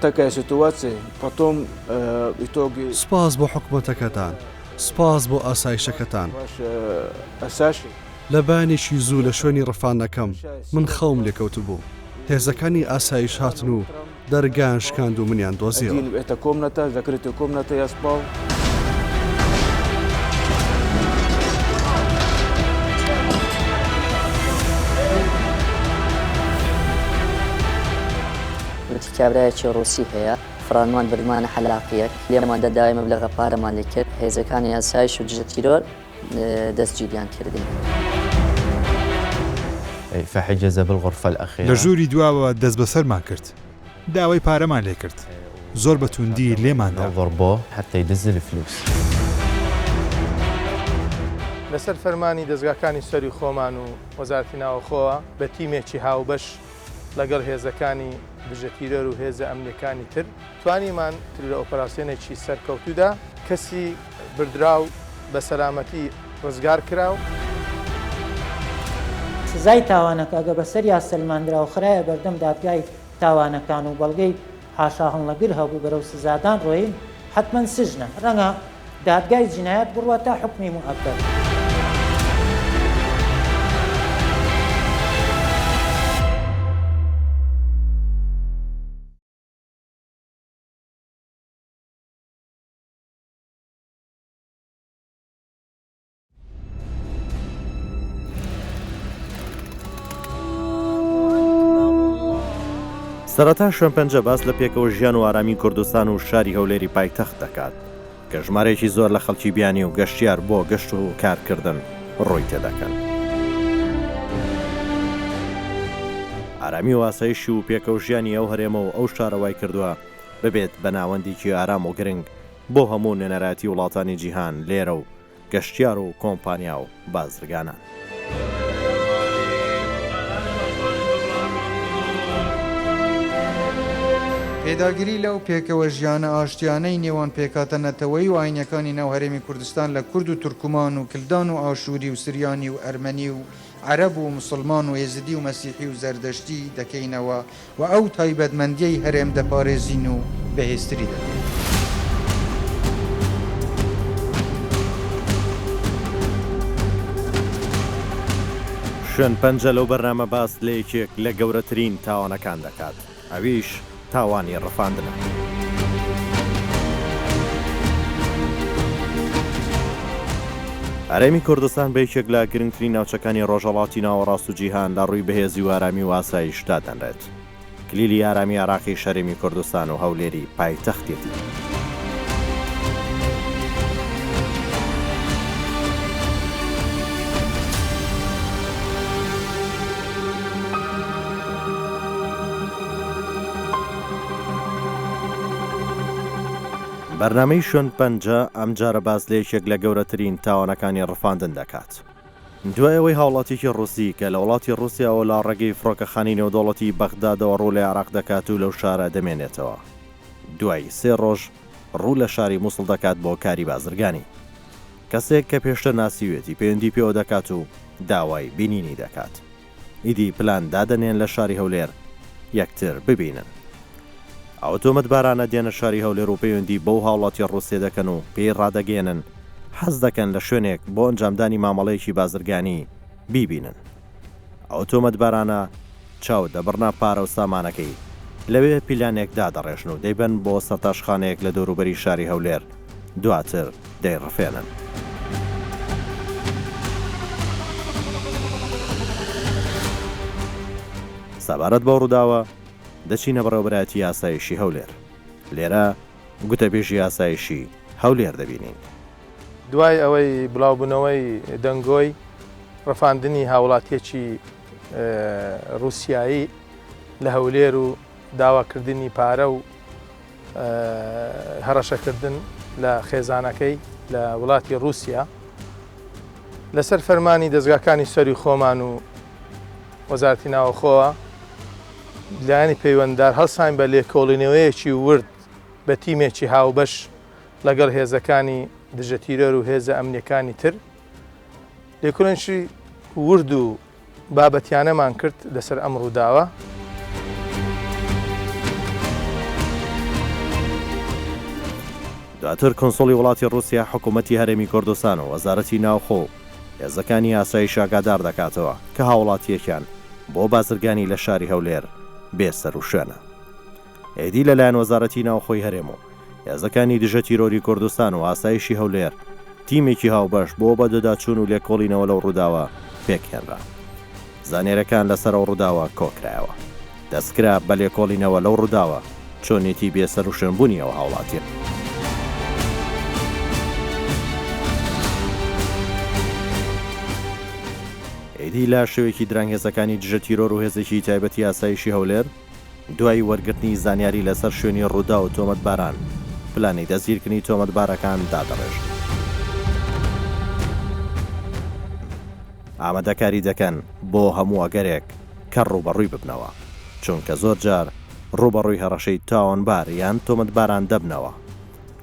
такая ситуация, потом в итоге سپاس بۆ حکومەتەکەتان سپاس بۆ ئاسایشەکەتان ваш Асаши لە بانێکی زوو لە شوێنی ڕەفانەکەم من خەوم لێکەوت بوو هێزەکانی ئاسایش هاتن و دەرگان شکاند و منیان دۆزیەوە один, эта комната, закрытая комната, я спал. کابراایەکی ڕووسی هەیە فرانمان بردمانە حەلاقیەک لێمان دەداوای مەبلەغە پارەمان لێ کرد هێزەکانی ئاسایش و دژە تیرۆر دەستگیریان کردین. فحجز بالغرفة الأخيرة لە ژووری دواوە دەست بەسەرمان کرد داوای پارەمان لێ کرد زۆر بەتوندی لێماندا ضربوه حتى يدز الفلوس. لەسەر فەرمانی دەستگاکانی سەری خۆمان و وەزارەتی ناوەخۆوە بە تیمێکی هاوبەش لەگەڵ هێزەکانی دژەتیرۆر و هێزە ئەمنیەکانی تر توانیمان لە ئۆپەراسیۆنێکی سەرکەوتوودا کەسی بردراو بە سەلامەتی ڕزگار کراو. سزای تاوانەکە ئەگە بەسەر یا سەلماندرا و خرایە بەردەم دادگای تاوانەکان و بەڵگەی حاشا هەڵەگر هەبوو بەرەو سزادان ڕۆین حتمما سژنە ڕەنگە دادگای جینایەت بڕوە تا حکمی موعەبەد. سەرەتا شوێنپەنجە باس لە پێکەوە ژیان و ئارامی کوردستان و شاری هەولێری پایتەخت دەکات کە ژمارەیەکی زۆر لە خەڵکی بیانی و گەشتیار بۆ گەشت و کارکردن ڕووی تێدەکەن. ئارامی و ئاسایشی و پێکەوە ژیانی ئەو هەرێمە و ئەو شارەوای کردووە ببێت بە ناوەندێکی ئارام و گرنگ بۆ هەموو نوێنەراتی وڵاتانی جیهان لێرە و گەشتیار و کۆمپانیا و بازرگانان. پێداگیری لەو پێکەوە ژیانە ئاشتیانەی نێوان پێکاتەنەتەوەی و ئاینەکانی ناو هەرێمی کوردستان لە کورد و تورکمان و کلدان و ئاشووری و سریانی و ئەرمەنی و عەرەب و مسلمان و ێزدی و مەسیحی و زەردەشتی دەکەینەوە و ئەو تایبەتمەندیەی هەرێم دەپارێزین و بەهێزتری دەکەین. شوێنپەنجە لەو بەرنامە باس لە یەکێک لە گەورەترین تاوانەکان دەکات ئەویش تاوانی ڕەفاندنە. هەرێمی کوردستان بە یەکێک لە گرنگترین ناوچەکانی ڕۆژهەڵاتی ناوەڕاست و جیهان لە ڕووی بەهێزی و ئارامی و ئاسایشدا دەنرێت. کلیلی ئارامی عێراقی شەرێمی کوردستان و هەولێری پایتەختێتی. بەرنامەی شوێنپەنجە ئەم جارە باس لە یەکێک لە گەورەترین تاوانەکانی ڕەفاندن دەکات. دوای ئەوەی هاوڵاتێکی ڕووسی کە لە وڵاتی ڕووسیاوە لە ڕێگەی فڕۆکەخانی نێودەوڵەتی بەغدادەوە ڕوو لە عێراق دەکات و لەو شارە دەمێنێتەوە. دوای 3 ڕۆژ ڕوو لە شاری مووسڵ دەکات بۆ کاری بازرگانی. کەسێک کە پێشتر ناسیوێتی پەیوەندی پێوە دەکات و داوای بینینی دەکات. ئیدی پلان دادەنێن لە شاری هەولێر یەکتر ببینن. ئۆتۆمەتبارانە دێنە شاری هەولێر و پەیوەندی بەو هاوڵاتی ڕووسێ دەکەن و پێی ڕادەگەێنن حەز دەکەن لە شوێنێک بۆ ئەنجامدانی مامەڵەیەکی بازرگانی بیبینن. ئۆتۆمەتبارانە چاو دەبڕنا پارە و سامانەکەی لەوێ پیلانێک دادەڕێژن و دەیبەن بۆ سەرتاشخانەیەک لە دەوروبەری شاری هەولێر دواتر دەیڕفێنن. سەبارەت بە ڕووداوە دەچینە بەڕێوەبەرایەتی یاسایشی هەولێر. لێرە گوتەبێژی یاسایشی هەولێر دەبینین. دوای ئەوەی بڵاوبوونەوەی دەنگۆی ڕەفاندنی هاوڵاتیەکی رووسایی لە هەولێر و داواکردنی پارە و هەڕەشەکردن لە خێزانەکەی لە وڵاتی رووسیا لەسەر فەرمانی دەستگاکانی سەری خۆمان و وەزارەتی ناوەخۆوە لایەنی پەیوەنددار هەڵساین بە لێکۆڵینەوەیەکی ورد بە تیمێکی هاوبەش لەگەڵ هێزەکانی دژەتیرۆر و هێزە ئەمنیەکانی تر لێکۆڵینەوەی ورد و بابەتیانەمان کرد لەسەر ئەم ڕووداوە. دواتر کۆنسۆڵی وڵاتی رووسیا حکوومەتی هەرێمی کوردستان و وەزارەتی ناوخۆ هێزەکانی ئاسایش ئاگادار دەکاتەوە کە هاوڵاتیەکان بۆ بازرگانی لە شاری هەولێر بێسەر و شوێنە. ئێدی لەلایەن وەزارەتی ناوخۆی هەرێم و هێزەکانی دژە تیرۆری کوردستان و ئاسایشی هەولێر تیمێکی هاوبەش بۆ بە دەداچوون و لێکۆڵینەوە لەو ڕووداوە پێکهێنرا. زانێرەکان لەسەر ئەو ڕووداوە کۆکرایەوە. دەستکرا بە لێکۆڵینەوە لەو ڕووداوە چۆنێتی بێسەر و شوێنبوونیەوە هاوڵاتیان. ئێدی لا شێوێکی درانگێزەکانی دژە تیرۆر و هێزێکی تایبەتی ئاسایشی هەولێر دوای وەرگرتنی زانیاری لەسەر شوێنی ڕوودا و تۆمەتباران پلانی دەستگیرکردنی تۆمەتبارەکان دادەڕێژن. ئامادەکاری دەکەن بۆ هەموو ئەگەرێک کە ڕوبەڕووی ببنەوە، چونکە زۆر جار ڕوبەڕووی هەڕەشەی تاوانبار یان تۆمەتباران دەبنەوە.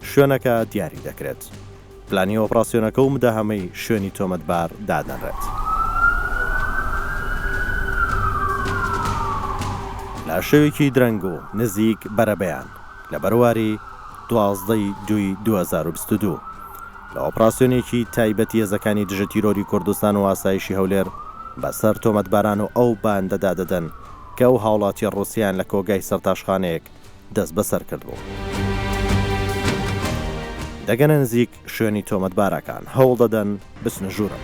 شوێنەکە دیاری دەکرێت. پلانی ئۆپراسیۆنەکە و مدەهەمەی شوێنی تۆمەتبار دادەنرێت. لە شێوێکی درەنگ و نزیک بەرەبەیان لە بەرواری 12/2/2022 لە ئۆپراسیۆنێکی تایبەتی هێزەکانی دژە تیرۆری کوردستان و ئاسایشی هەولێر بەسەر تۆمەتباران و ئەو باندەدا دەدەن کە ئەو هاوڵاتی ڕووسیان لە کۆگای سەرتاشخانەیەک دەست بەسەر کردبوو. دەگەنە نزیک شوێنی تۆمەتبارەکان هەوڵ دەدەن بچنە ژوورە.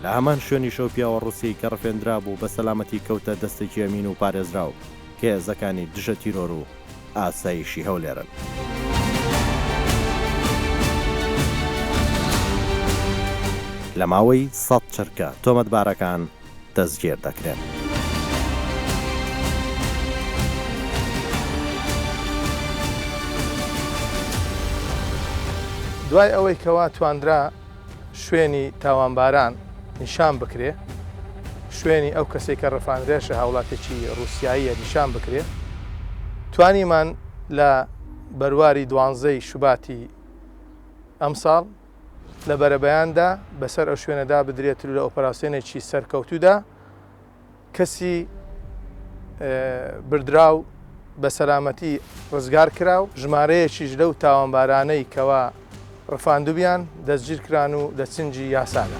لە هەمان شوێنی شەو پیاوە ڕووسی کە ڕفێنرا بوو بە سەلامەتی کەوتە دەستێکی ئەمین و پارێزراو کە هێزەکانی دژە تیرۆر و ئاسایشی هەولێرن. لە ماوەی 100 چرکە تۆمەتبارەکان دەستگیر دەکرێن. دوای ئەوەی کەوا تواندرا شوێنی تاوانباران نیشان بکرێ، شوێنی ئەو کەسێک کە ڕەفاندرێشە هاوڵاتێکی ڕووسیاییە نیشان بکرێ، توانیمان لە بەرواری 12 شوباتی ئەم ساڵ لە بەرەبەیاندا بەسەر ئەو شوێنەدا بدرێت لە ئۆپەراسیۆنێکی سەرکەوتوودا کەسی بردراو بە سەلامەتی ڕزگار کرا و ژمارەیەکیش لەو تاوانبارانەی کەوا ڕفاندوبیان دەستگیر کران و لە چنجی یاسادا.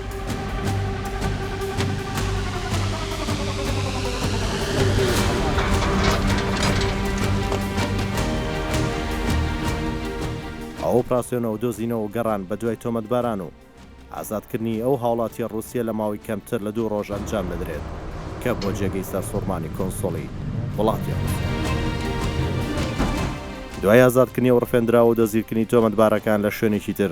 ئەو ئۆپراسیۆنە و دۆزینەوە و گەڕان بە دوای تۆمەتباران و ئازادکردنی ئەو هاوڵاتی ڕووسیا لە ماوەی کەمتر لە 2 ڕۆژ ئەنجام دەدرێت کە بۆ جێگەی سەرسوڕمانی کۆنسۆڵی وڵاتی ڕووسیا. دوای ئازادکردنی و ڕفێنرا و دەستگیرکردنی تۆمەتبارەکان لە شوێنێکی تر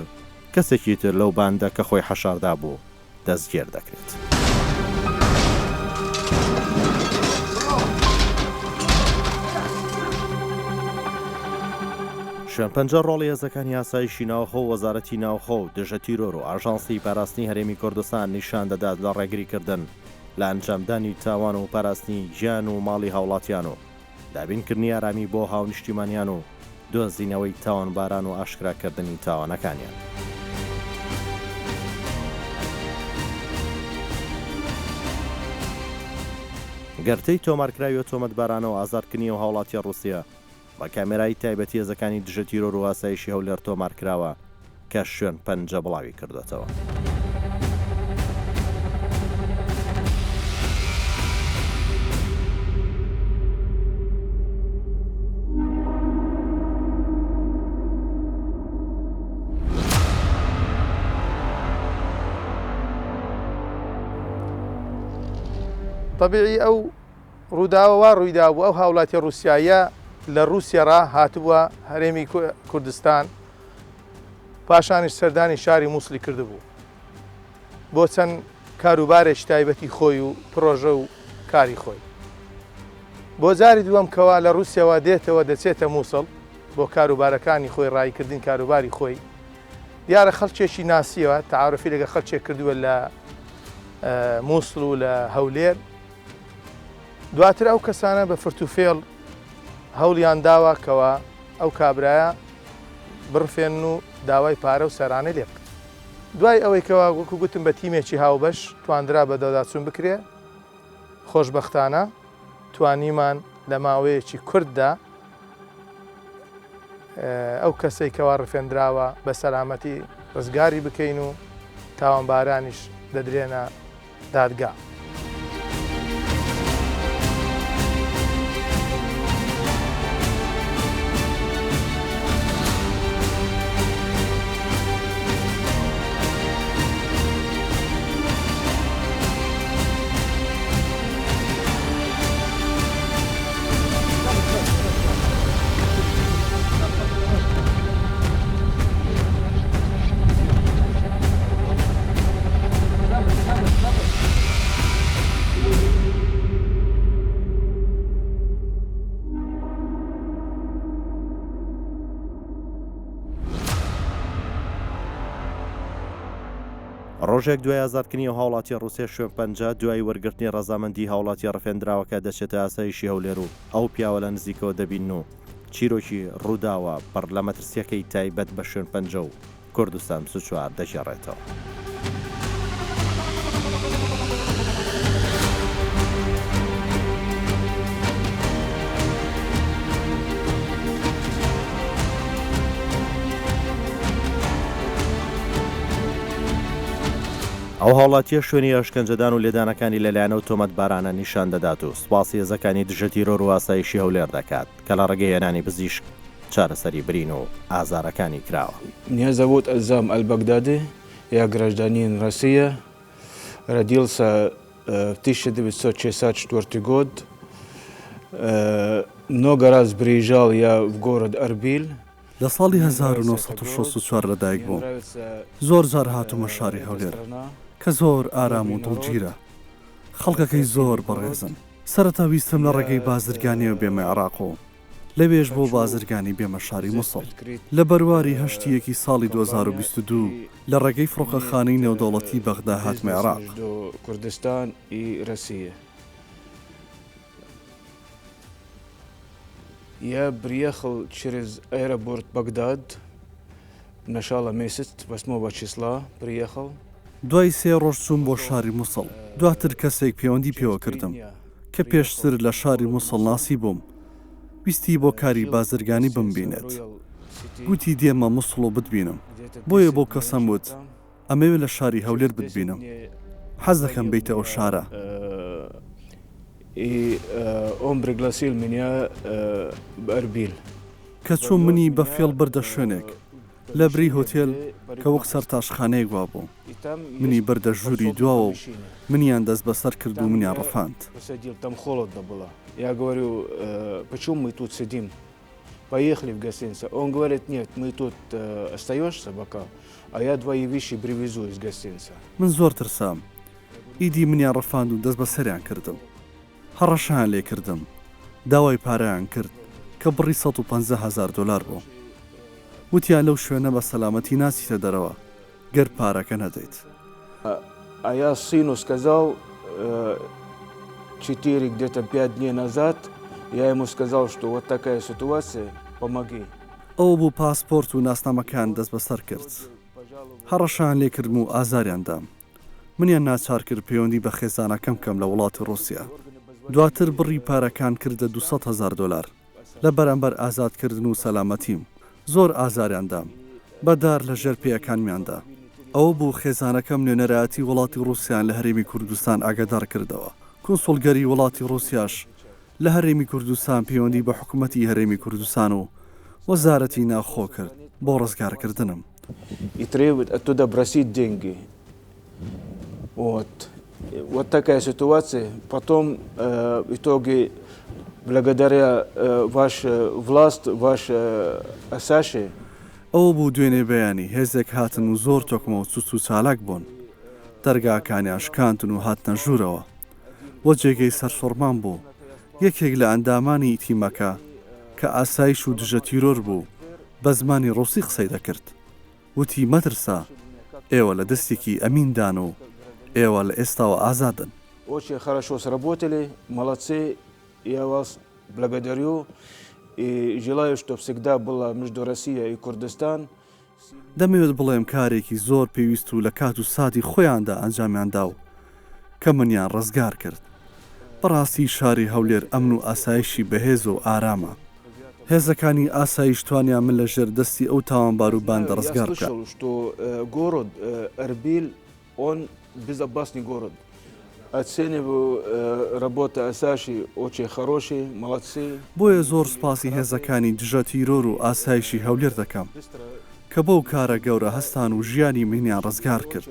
کەسێکی تر لەو باندە کە خۆی حەشاردا بوو دەستگیر دەکرێت. شوێنپەنجە ڕۆڵی هێزەکانی ئاسایشی ناوخۆ و وەزارەتی ناوخۆ و دژە تیرۆر و ئاژانسی پاراستنی هەرێمی کوردستان نیشان دەدات لە ڕێگریکردن لە ئەنجامدانی تاوان و پاراستنی گیان و ماڵی هاوڵاتیان و دابینکردنی ئارامی بۆ هاونیشتیمانیان و دۆزینەوەی تاوانباران و ئاشکراکردنی تاوانەکانیان. گەرتەی تۆمارکراوی و تۆمەتبارانە و ئازادکردنی و هاوڵاتی ڕووسیا بە کامێرای تایبەتی هێزەکانی دژە تیرۆر و ئاسایشی هەولێر تۆمارکراوە کە شوێن پەنجە بڵاوی کردوێتەوە. طبیعی ئەو ڕووداوە ڕوویدا بوو ئەو هاوڵاتی ڕووسایە لە ڕووسیاڕا هاتبووە هەرێمی کوردستان پاشانیش سەردانی شاری مووسڵی کردبوو بۆ چەند کاروبارێکی تایبەتی خۆی و پرۆژە و کاری خۆی. بۆ جاری دووەم کەوا لە ڕووسیاوە دێتەوە دەچێتە مووسڵ بۆ کاروبارەکانی خۆی ڕایکردن کاروباری خۆی دیارە خەڵکێکی ناسیەوە تعارفی لەگە خەڵکێک کردووە لە مووسڵ و لە هەولێر. دواتر ئەو کەسانە بە فرتوفێڵ هەوڵیان داوە کەوە ئەو کابرایە بڕفێن و داوای پارە و سەرانە لێ بکەن. دوای ئەوەی کەوا وەکو گوتم بە تیمێکی هاوبەش توانرا بە دەوداچوون بکرێ، خۆشبەختانە توانیمان لە ماوەیەکی کورددا ئەو کەسەی کەوا ڕفێنراوە بە سەلامەتی ڕزگاری بکەین و تاوانبارانیش دەدرێنە دادگا. ڕۆژێک دوای ئازادکردنی و هاوڵاتی ڕووسیا شوێن پەنجا دوای وەرگرتنی ڕەزامەندی هاوڵاتی ڕفێنراوەکە دەچێتە ئاسایشی هەولێر و ئەو پیاوە لە نزیکەوە دەبین و چیرۆکی ڕووداوە پڕ لە مەترسیەکەی تایبەت بە شوێن پەنجە و کوردستان 24 دەژێڕێتەوە. ئەو هاوڵاتیە شوێنی ئەشکەنجەدان و لێدانەکانی لەلایەنە و تۆمەتبارانە نیشان دەدات و سوپاسی هێزەکانی دژەتیرۆر و ئاسایشی هەولێر دەکات کە لە ڕێگەی هێنانی پزیشک چارەسەری برین و ئازارەکانی کراوە. Меня зовут Азам Аль-Багдади, я гражданин России, родился в 1964 год. Много раз приезжал я в город Арбиль. لە ساڵی 1964 لەدایک بووم. زۆر جار هاتوومە شاری هەولێر کە زۆر ئارام و دڵگیرە. خەڵکەکەی زۆر بەڕێزن. سەرەتا ویستم لە ڕێگەی بازرگانیەوە بێمە عێراق و لەوێش بۆ بازرگانی بێمە شاری موسڵ. لە بەرواری هەشتیەکی ساڵی 2022 لە ڕێگەی فڕۆکەخانەی نێودەوڵەتی بەغدا هاتمە عێراق. Kurdistan и Россия. Я приехал через аэропорт Багдад, начало месяца, 8 числа приехал. دوای 3 ڕۆژ چووم بۆ شاری موسڵ. دواتر کەسێک پەیوەندی پێوە کردم کە پێشتر لە شاری موسڵ ناسی بووم. ویستی بۆ کاری بازرگانی بمبینێت. گوتی دێمە موسڵ و بتبینم. بۆیە بۆ کەسم وت ئەمەوێت لە شاری هەولێر بتبینم. حەز دەکەم بیتە ئەو شارە. И он пригласил меня в Арбиль. کە چوون منی بە فێڵ بردە شوێنێک لە بری هۆتێل کە وەک سەر تاشخانەیەک وا بوو. منی بردە ژووری دواوە و منیان دەست بەسەر کرد و منیان ڕەفاند. Там холодно было. Я говорю, почему мы тут сидим? Поехали в гостиницу. Он говорит, нет, мы тут остаешься пока, а я твои вещи привезу из гостиницы. من زۆر ترسام. ئیدی منیان ڕەفاند و دەست بەسەریان کردم. هەڕەشیان لێ کردم. داوای پارەیان کرد کە بڕی 150,000 دلار بوو. وتیان لەو شوێنە بە سەلامەتی ناچیتە دەرەوە گەر پارەکە نەدەیت. А я сыну сказал 4 где-то 5 дней назад, я ему сказал, что вот такая ситуация, помоги. ئەو بوو پاسپۆرت و ناسنامەکان دەست بەسەر کرد. هەڕەشیان لێ کردم و ئازاریان دام. منیان ناچار کرد پەیوەندی بە خێزانەکەم کەم لە وڵاتی ڕووسیا. دواتر بڕی پارەکان کردە 200,000 دلار لە بەرامبەر ئازادکردن و سەلامەتیم. زۆر ئازاریان دام. بەدار لە ژێر پێیەکانمیاندا. ئەوە بوو خێزانەکەم نوێنەرایەتی وڵاتی ڕووسیان لە هەرێمی کوردستان ئاگادار کردەوە. کۆنسۆڵگەری وڵاتی ڕووسیاش لە هەرێمی کوردستان پەیوەندی بە حکوومەتی هەرێمی کوردستان و وەزارەتی ناوخۆ کرد بۆ ڕزگارکردنم. И требует оттуда просить деньги. Вот такая ситуация. Потом в итоге, благодаря вашей власти, вашей Асаши, ئەوە بوو دوێنێ بەیانی هێزێک هاتن و زۆر تۆکمە و چوچ و چالاک بوون. دەرگاکانی ئاشکاندن و هاتنە ژوورەوە. وە جێگەی سەرسوڕمان بوو. یەکێک لە ئەندامانی تیمەکە کە ئاسایش و دژە تیرۆر بوو بە زمانی ڕووسی قسەی دەکرد. وتی مەترسا ئێوە لە دەستێکی ئەمیندان و ئێوە لە ئێستاوە ئازادن. Очень хорошо сработали, молодцы, я вас благодарю. И желаю, чтобы всегда была между Россией и Курдистан. دەمەوێت بڵێم کارێکی زۆر پێویست و لە کات و ساتی خۆیاندا ئەنجامیاندا و کە منیان ڕزگار کرد. بەڕاستی شاری هەولێر ئەمن و ئاسایشی بەهێز و ئارامە. هێزەکانی ئاسایش توانیان من لە ژێر دەستی ئەو تاوانبار و باندە ڕزگار بکات. что город Эрбиль, он безопасный город. Оцениваю работу Асаши очень хорошие, молодцы. بۆیە زۆر سپاسی هێزەکانی دژە تیرۆر و ئاسایشی هەولێر دەکەم کە بەو کارە گەورە هەستان و ژیانی منیان ڕزگار کرد.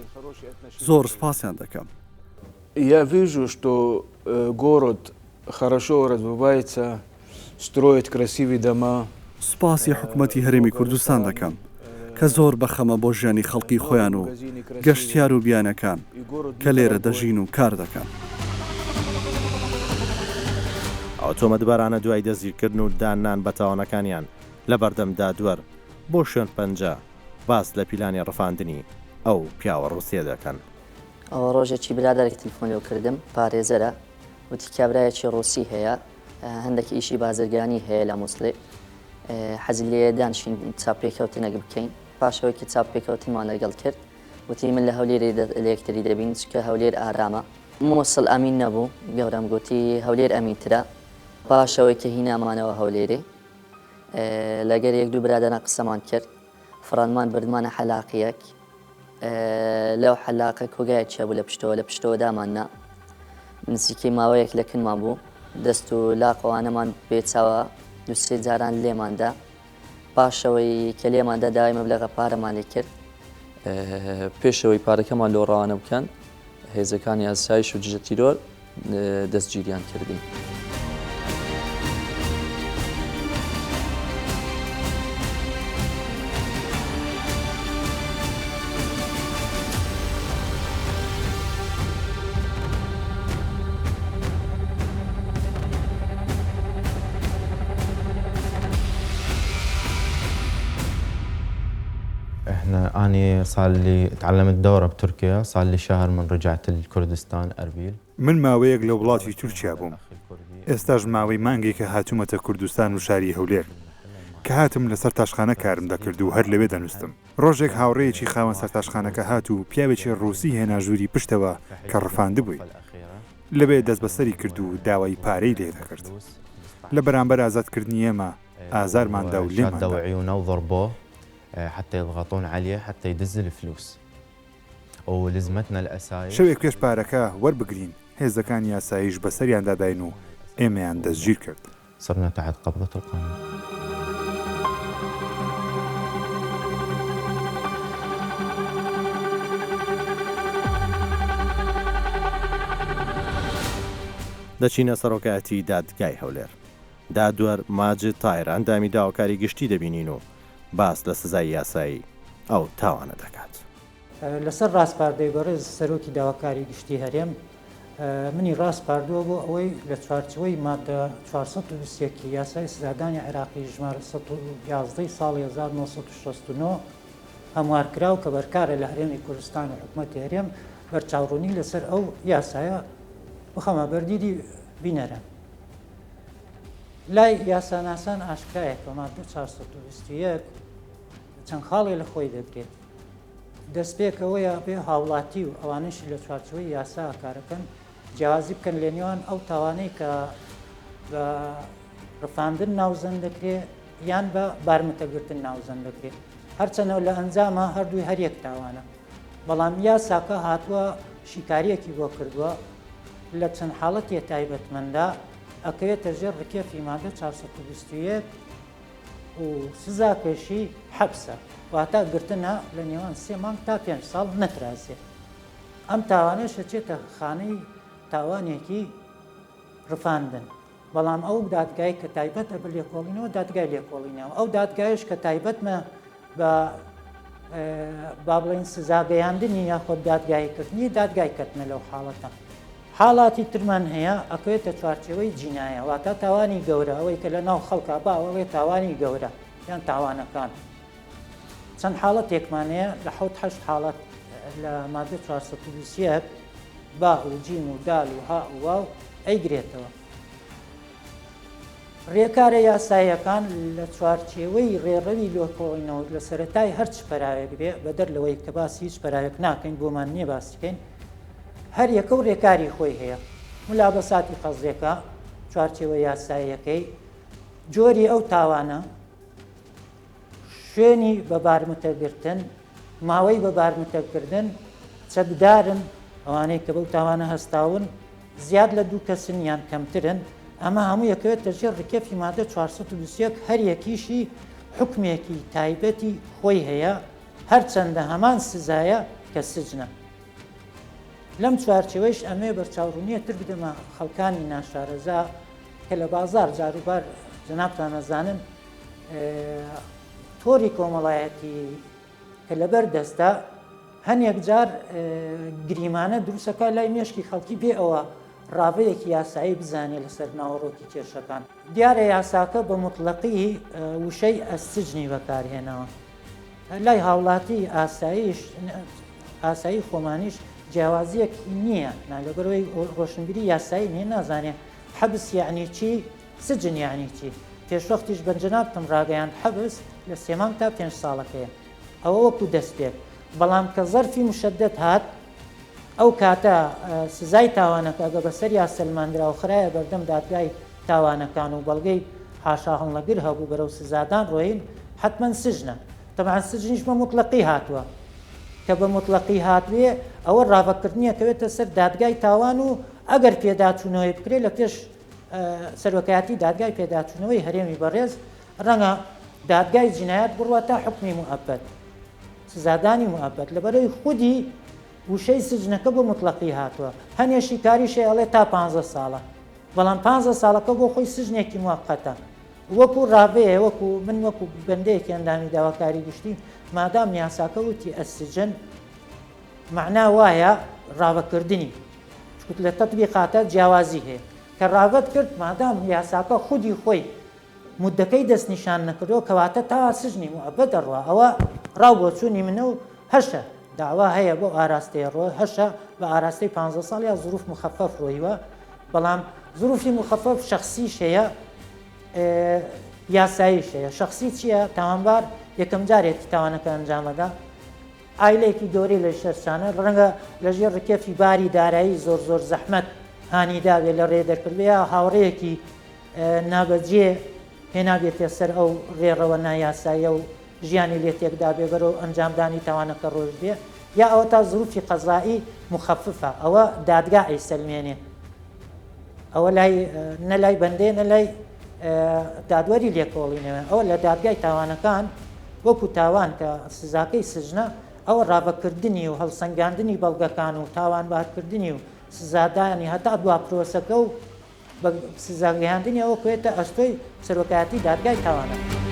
زۆر سپاسیان دەکەم. Я вижу, что город хорошо развивается, строит красивые дома. سوپاسی حکوومەتی هەرێمی کوردستان دەکەم کە زۆر بەخەمە بۆ ژیانی خەڵکی خۆیان و گەشتیار و بیانەکان کە لێرە دەژین و کار دەکەن. ئەو تۆمەتبارانە دوای دەستگیرکردن و دانان بە تاوانەکانیان لە بەردەمدا دووەر بۆ شوێن پەنجە باس لە پیلانی ڕفاندنی ئەو پیاوە ڕووسیا دەکەن. ئەوە ڕۆژێکی برادێک تەلفۆنی کردم پارێزەرە وتی کابرایەکی ڕووسی هەیە هەندێکی ئیشی بازرگانی هەیە لە مووسڵێ حەزی لێ دانشین چاپێکەوتنەک بکەین پاشەوەیکی چاپێکەوتنمان لەگەڵ کرد وتی من لە هەولێری لەکتری دەبین چکە هەولێر ئارامە مووسڵ ئەمین نەبوو گەورەم گوتی هەولێر ئەمینترە پاشەوەی کە هینامانەوە هەولێرێ لەگەر یەک دوو برادەنە قسەمان کرد فڕانمان بردمانە حەلاقیەک لەو حەلاقە کۆگایەکیە بوو لە پشتەوە داماننا نزیکەی ماوەیەک لە کنمان بوو دەست و لاقەوانەمان بێچاوە دوسێ جاران لێماندا پاشەوەی کە لێماندا داوای مەبلەغە پارەمان لێ کرد پێشەوەی پارەکەمان لۆ ڕەوانە بکەن هێزەکانی ئاسایش و دژە تیرۆر دەستگیریان کردین. أنا صار لي تعلمت دورة بتركيا صار لي شهر من رجعت لكردستان أربيل. من ماوەیەک لە وڵاتی تورکیا بووم. ئێستاش ماوەی مانگێکە هاتوومەتە کوردستان و شاری هەولێر کە هاتم لەسەر تاشخانە کارم دەکرد و هەر لەوێ دەنووستم. ڕۆژێک هاوڕێیەکی خاوەن سەر تاشخانەکە هات و پیاوێکی ڕووسی هێنا ژووری پشتەوە کە ڕفاندبووی. لەبێ دەست بەسەری کرد و داوای پارەی لێ دەکرد. لە بەرامبەر ئازادکردنی ئێمە ئازارماندا و لێماندا. حتى يضغطون عليه حتى يدز الفلوس ولزمتنا الأسايش شوێک پێش پارەکە وەربگرین هێزەکانی یاسایش بەسەریان داداین و ئێمەیان دەستگیر کرد. صرنا تحت قبضة القانون. دەچینە سەرۆکایەتی دادگای هەولێر. دادوەر ماجد تایر ئەندامی داواکاری گشتی دەبینین و باس لە سزای یاسایی ئەو تاوانە دەکات. لەسەر ڕاستپاردەی بەڕێز سەرۆکی داواکاری گشتی هەرێم منی ڕاستپاردووە بۆ ئەوەی لە چوارچەوەی مادە 420 یاسای سزادانی عێراقی ژمارە 111 ساڵی 1969 هەموارکراو کە بەرکارە لە هەرێمی کوردستان و حکوومەتی هەرێم بەرچاوڕوونی لەسەر ئەو یاسایە بخەمە بەردیدی بینەرە. لای یاساناسان ئاشکایە کە مادە 421 چەند خاڵێ لە خۆی دەگرێت. دەستپێکەوەیە بێ هاوڵاتی و ئەوانشی لە چوارچەوەی یاسا کارەکەن جیازی بکەن لە نێوان ئەو تاوانەی کە بە ڕفاندن ناوزەن دەکرێت یان بە بارمتەگرتن ناوزەن دەکرێت. هەرچەنەوە لە ئەنجامە هەردووی هەریەک تاوانە. بەڵام یاساکە هاتووە شیکاریەکی بۆ کردووە لە چەند حاڵەتێ تایبەتمەندا ئەکەوێتە ژێر ڕکێفی مادە 421 و سزاکەشی حەبسە واتە گرتنە لە نێوان 3 مانگ تا 5 ساڵ نەترازێت. ئەم تاوانەش دەچێتە خانەی تاوانێکی ڕفاندن. بەڵام ئەو دادگای کە تایبەتە بە لێکۆڵینەوە دادگای لێکۆڵینەوە ئەو دادگایش کە تایبەتمە بە با بڵێن سزاگەیاندنی یاخۆ دادگایکردنی دادگای کردنە لەو حاڵەتە. حاڵاتی ترمان هەیە ئەکەوێتە چوارچەوەی جینایە واتە تاوانی گەورە ئەوەی کە لە ناو خەڵکە باوەڵێ تاوانی گەورە یان تاوانەکان. چەند حاڵەتێکمانەیە لە 7 حاڵەت لە مادە 421 با و جیم و دال و ها و واو ئەیگرێتەوە. ڕێکارە یاساییەکان لە چوارچێوەی ڕێڕەوی لۆکۆڵینەوە لە سەرەتای هەرچ پەراوێک بێ بەدەر لەوەی کە باسی هیچ پەراوێک ناکەین بۆمان نییە باسیکەین هەر یەکە و ڕێکاری خۆی هەیە ملا بەساتی قەزیەکە چوارچێوە یاساییەکەی جۆری ئەو تاوانە شوێنی بەبارمتەگرتن ماوەی بەبارمتەکردن چەکدارن ئەوانەی کە بەو تاوانە هەستاون زیاد لە 2 کەسن یان کەمترن ئەمە هەموو یەکەوێت دەژێر ڕکێفی مادە 421 هەر یەکیشی حکمێکی تایبەتی خۆی هەیە هەرچەندە هەمان سزایە کە سجنە لەم چوارچێوەیش ئەمێ بەرچاوڕوونیە تر بدەمە خەڵکانی ناشارەزا کە لە بازار جاروبار جەنابتان ئەزانن تۆری کۆمەڵایەتی کە لەبەر دەستا هەنێک جار گریمانە دروستەکە لای مێشکی خەڵکی بێ ئەوە ڕاوەیەکی یاسایی بزانێ لەسەر ناوەڕۆکی کێشەکان دیارە یاساکە بە مطلقی وشەی ئەسجنی بەکارهێنەوە لای هاوڵاتی ئاسایی خۆمانیش جیاوازیەک نییە لەبەرەوەی ڕۆشنبیری یاسایی نیە نازانێ حەبس یعنی چی سجن یعنی چی پێشوەختیش بەنجەنابتم ڕاگەیان حەبس لە 3 مانگ تا 5 ساڵەکەیە ئەوە وەکو دەست پێک بەڵام کە زەرفی مشدد هات ئەو کاتە سزای تاوانەکە گە بەسەر یا سلماندرا و خرایە بەردەم دادگای تاوانەکان و بەڵگەی حاشا هەڵەگر هەبوو بەرەو سزادان ڕۆین حتمما سجنە تەبعاً سجنیش بە مطلقی هاتووە کە بە مطلقی هاتوێ ئەوە ڕاوەکردنیە کەوێتە سەر دادگای تاوان و ئەگەر پێداچوونەوەی بکرێت لە پێش سەرۆکایەتی دادگای پێداچوونەوەی هەرێمی بەڕێز ڕەنگە دادگای جینایەت بڕوە تا حکمی موعەبەد سزادانی موعەبەد لەبەرەوەی خودی وشەی سجنەکە بۆ مطلقی هاتووە هەنێشی کاریشێ ئەڵێ تا 15 ساڵە بەڵام 15 ساڵەکە بۆ خۆی سجنێکی موقەتە وەکو ڕاوەیە وەکو من وەکو بەندەیەکی ئەندامی داواکاری گشتی مادام یاساکە وتی ئەسجن معنا وایە ڕاوەکردنی چکوت لە تەطبیقاتە جیاوازی هەیە کە ڕاوەت کرد مادام یاساکە خودی خۆی مدەکەی دەستنیشان نەکردەوە کەواتە تا سجنی موعەبەد دەڕوا ئەوە ڕاو بۆ چوونی منە و هەشە داوا هەیە بۆ ئاراستەی ڕۆ هەشە بە ئاراستەی 15 ساڵ یا ظروف مخەفەف ڕۆیوە بەڵام ظروفی مخەفەف شخصیش هەیە یاساییش هەیە شخصی چییە تاوانبار یەکەم جارێکی تاوانەکە ئەنجامەدا ئایلێکی گەورەی لە شەرچانە ڕەنگە لەژێر ڕکێفی باری دارایی زۆر زەحمەت هانیداوێ لە ڕێ دەرکردوێ هاوڕەیەکی نابەجێ هێنابێتێ سەر ئەو ڕێڕەوە نایاسایە و ژیانی لێ تێکدا بێ بەرەو ئەنجامدانی تاوانەکە ڕۆژ بێ یا ئەوە تا زروفی قەزایی مخەففە ئەوە دادگا ئەیسەلمێنێ ئەوە نەلای بەندێ نەلای دادوەری لێکۆڵینەوە ئەوە لە دادگای تاوانەکان وەکو تاوان کە سزاکەی سژنە ئەوە ڕاوەکردنی و هەڵسەنگاندنی بەڵگەکان و تاوانبارکردنی و سزادانی هەتا دوا پرۆسەکە و بە سزاگەیاندنی ئەوە کوێتە ئەستۆی سەرۆکایەتی دادگای تاوانە.